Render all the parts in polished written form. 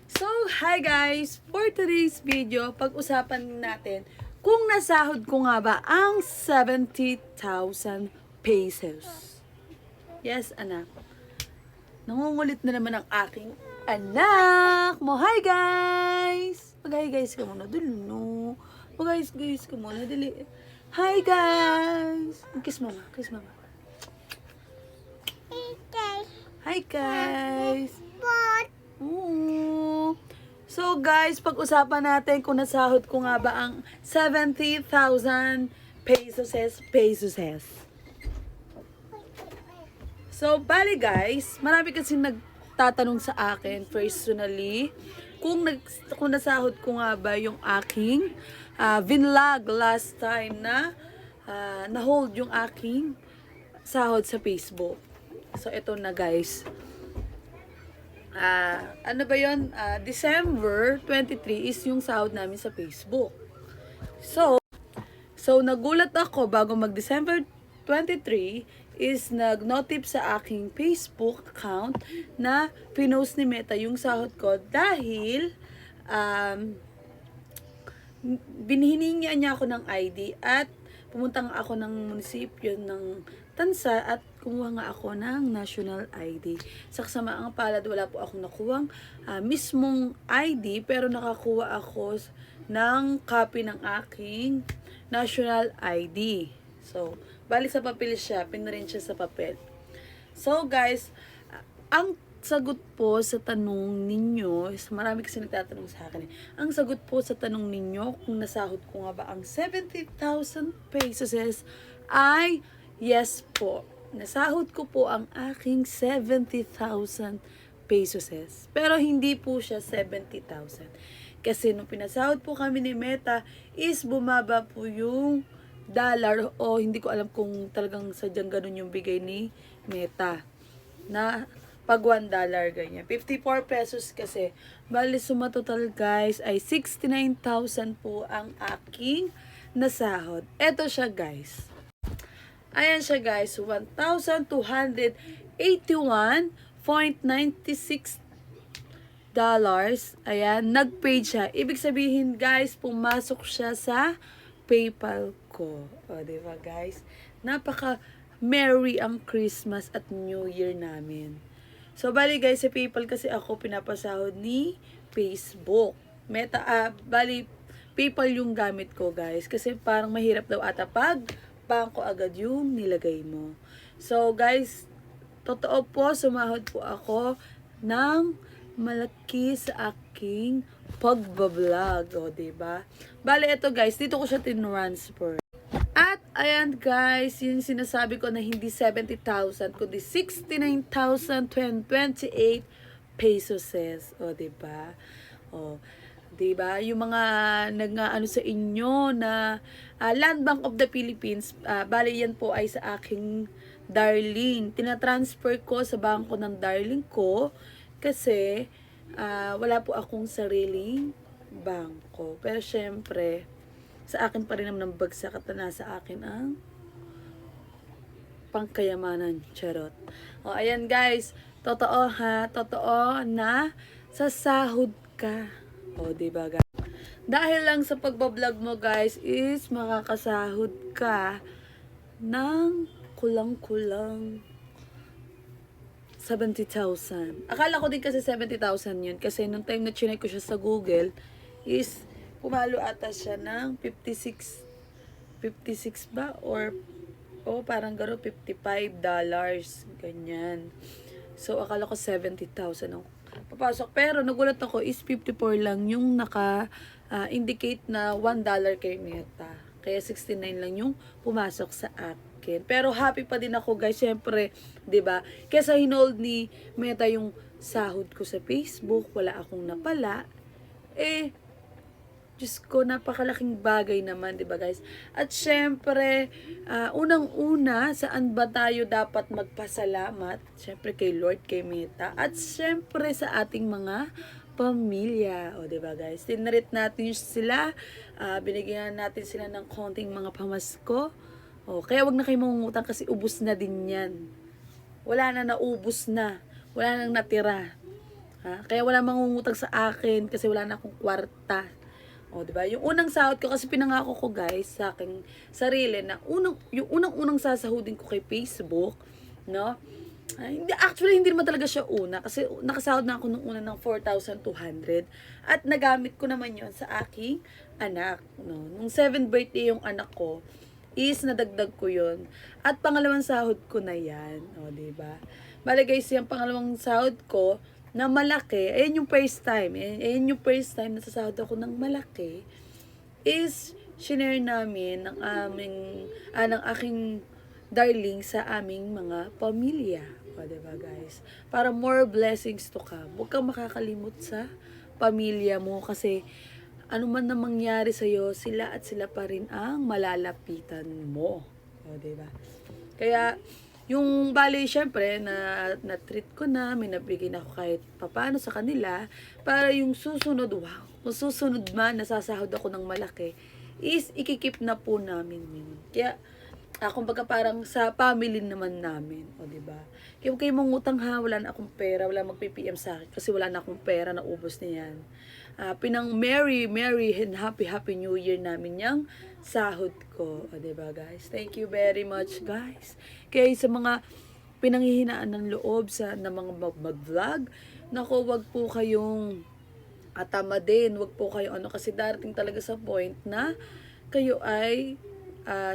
So, hi guys! For today's video, pag-usapan natin kung nasahod ko nga ba ang 70,000 pesos. Yes, anak. Nangungulit na naman ang aking anak mo. Hi guys! Mag-hi guys ka muna. Dali no. Mag-hi guys ka muna. Dali. Hi guys! Kiss mama. Kiss mama. Hi guys! Oo. So guys, pag-usapan natin kung nasahod ko nga ba ang 70,000 pesos. So, bali guys, marami kasi nagtatanong sa akin personally kung nasahod ko nga ba yung aking vinlog last time na na-hold yung aking sahod sa Facebook. So, ito na guys. Ano ba yun? December 23 is yung sahod namin sa Facebook. So nagulat ako bago mag-December 23 is nag-notif sa aking Facebook account na pinost ni Meta yung sahod ko dahil binihiningan niya ako ng ID at pumunta nga ako ng munisipyo ng Tansa at kumuha nga ako ng national ID. Sa kasamaang palad, wala po akong nakuhang mismong ID pero nakakuha ako ng copy ng aking national ID. So, bali sa papel siya, pinarin siya sa papel. So guys, ang sagot po sa tanong ninyo, marami kasi nagtatanong sa akin. Ang sagot po sa tanong ninyo kung nasahod ko nga ba ang 70,000 pesos ay yes po. Nasahod ko po ang aking 70,000 pesos. Pero hindi po siya 70,000. Kasi nung pinasahod po kami ni Meta is bumaba po yung dollar o hindi ko alam kung talagang sadyang ganun yung bigay ni Meta. Na pag $1 ganyan. 54 pesos kasi. Bali suma total guys ay 69,000 po ang aking nasahod. Eto siya guys. Ayan siya guys, $1,281.96. Ayan, nag-paid siya. Ibig sabihin guys, pumasok siya sa PayPal ko. O, diba guys? Napaka-merry ang Christmas at New Year namin. So, bali guys, sa PayPal kasi ako pinapasahod ni Facebook. Bali, PayPal yung gamit ko guys. Kasi parang mahirap daw ata pag bangko agad yung nilagay mo. So, guys, totoo po, sumahod po ako ng malaki sa aking pagbablog. O, diba? Bale, ito guys, dito ko siya tinransfer. At, ayan guys, yung sinasabi ko na hindi 70,000, kundi 69,028 pesos. O, diba? O, diba? Yung mga nag-ano sa inyo na Land Bank of the Philippines, bali yan po ay sa aking darling. Tinatransfer ko sa bangko ng darling ko kasi wala po akong sariling bangko. Pero syempre, sa akin pa rin naman ang bagsak at nasa akin ang pangkayamanan. Charot. O, ayan guys. Totoo ha. Totoo na sasahod ka. O, diba guys? Dahil lang sa pagbablog mo guys is makakasahod ka ng kulang-kulang 70,000. Akala ko din kasi 70,000 yun. Kasi nung time na chinek ko siya sa Google is pumalo ata siya ng 56 ba? Or parang gano'n $55. Ganyan. So, akala ko 70,000 ang papasok. Pero nagulat ako is 54 lang yung naka-indicate na $1 kay Meta. Kaya 69 lang yung pumasok sa akin. Pero happy pa din ako guys. Siyempre, 'di ba? Kesa hinold ni Meta yung sahod ko sa Facebook, wala akong napala. Diyos ko, napakalaking bagay naman, di ba guys? At syempre, unang-una, saan ba tayo dapat magpasalamat? Syempre kay Lord, kay Meta. At syempre sa ating mga pamilya. O, di ba guys? Tinarit natin sila, binigyan natin sila ng konting mga pamasko. O, kaya wag na kayo mangungutang kasi ubos na din yan. Wala na, naubos na. Wala nang natira. Ha? Kaya wala mangungutang sa akin kasi wala na akong kwarta. O, di ba? Yung unang sahod ko, kasi pinangako ko guys sa aking sarili na yung unang sasahudin ko kay Facebook, no? Actually, hindi naman talaga siya una kasi nakasahod na ako nung una ng 4,200 at nagamit ko naman yon sa aking anak. No? Nung 7th birthday yung anak ko, is nadagdag ko yon at pangalawang sahod ko na yan. O, diba? Bale guys, yung pangalawang sahod ko na malaki, ayan yung first time. Ayan yung first time na sasahod ako ng malaki is shinare namin ng aking darling sa aming mga pamilya. O, diba guys? Para more blessings to come. Huwag kang makakalimot sa pamilya mo kasi ano man na mangyari sa'yo, sila at sila pa rin ang malalapitan mo. O, diba? Kaya, yung bali, syempre, na-treat ko na, may nabigay na ako kahit papano sa kanila, para yung susunod, wow, kung susunod man, nasasahod ako ng malaki, is ikikip na po namin yun. Kaya, kumbaga parang sa family naman namin, o diba? Kaya huwag kayong mangutang ha, wala na akong pera, wala magpi-PM sa akin, kasi wala na akong pera, naubos na yan. Pinang Merry and Happy New Year namin yung sahod ko. O, diba guys? Thank you very much guys. Kaya sa mga pinanghihinaan ng loob ng mga mag-vlog, nako, wag po kayong atama din. Wag po kayo kasi darating talaga sa point na kayo ay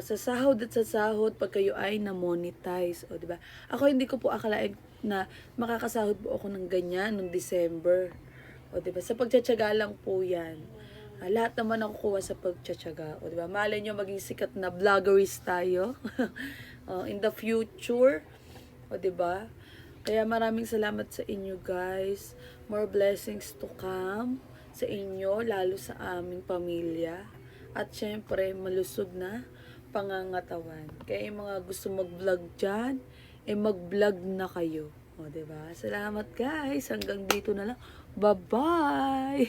sa sahod pag kayo ay na-monetize. O, diba? Ako hindi ko po akalain na makakasahod po ako ng ganyan noong December. O, diba? Sa pagtsatsaga lang po yan. Lahat naman nakukuha sa pagtsatsaga. O, diba? Malay nyo maging sikat na vloggerist tayo in the future. O, diba? Kaya maraming salamat sa inyo guys. More blessings to come sa inyo, lalo sa aming pamilya. At syempre, malusog na pangangatawan. Kaya yung mga gusto mag-vlog dyan, mag-vlog na kayo. O, diba? Salamat guys. Hanggang dito na lang. Bye-bye!